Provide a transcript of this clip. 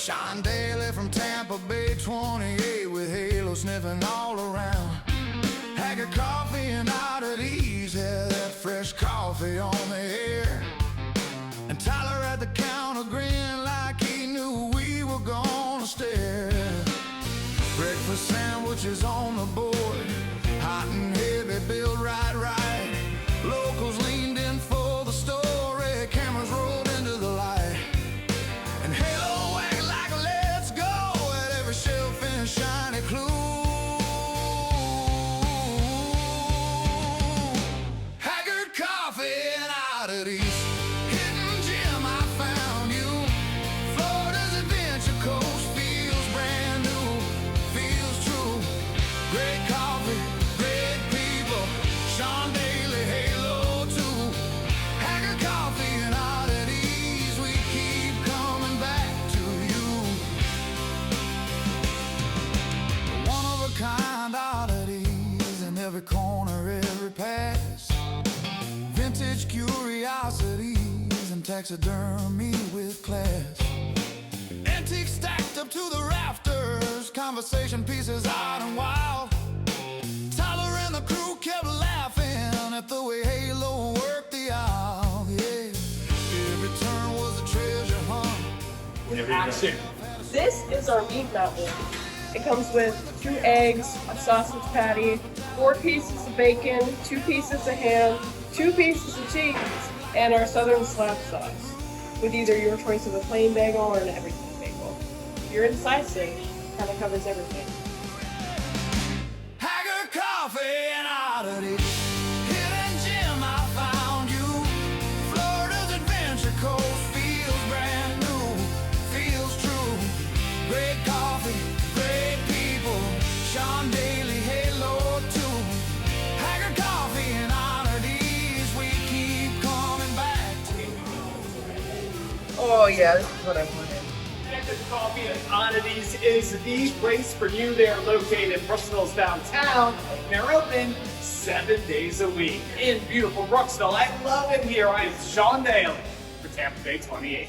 Sean Daly from Tampa Bay, 28 with halo sniffing all around. Haggard Coffee and Oddities had that fresh coffee on the air. And Tyler at the counter grinned like he knew we were gonna stare. Breakfast sandwiches on the board, hot and heavy, built right. Locals leaned in for the story, cameras rolled into the light. And halo wagged like a let's go at every shelf in a shiny clue. Haggard Coffee and Oddities, hidden gem I found you. Florida's adventure coast feels brand new, feels true. Great coffee, great people, Sean Daly, halo too. Haggard Coffee and Oddities, we keep coming back to you. One of a kind oddities in every corner, every pass. Vintage curiosities and taxidermy with class. Antiques stacked up to the rafters, conversation pieces out and wild. Tyler and the crew kept laughing at the way halo worked the aisle. Yeah, every turn was a treasure hunt with Action. This is our meat mouthwatering. It comes with 2 eggs, a sausage patty, 4 pieces of bacon, 2 pieces of ham, 2 pieces of cheese, and our southern slap sauce, with either your choice of a plain bagel or an everything bagel. If you're indecisive, it kind of covers everything. Haggard Coffee and Oddities, hidden gem I found you. Florida's adventure coast feels brand new, feels true. Great coffee, great people, Sean Daly, halo too. Haggard Coffee and Oddities, we keep coming back to. Oh yeah, this is what I wanted. Haggard Coffee Oddities is the place for you. They are located in Brooksville's downtown. They're open 7 days a week in beautiful Brooksville. I love it here. I am Sean Daly for Tampa Bay 28.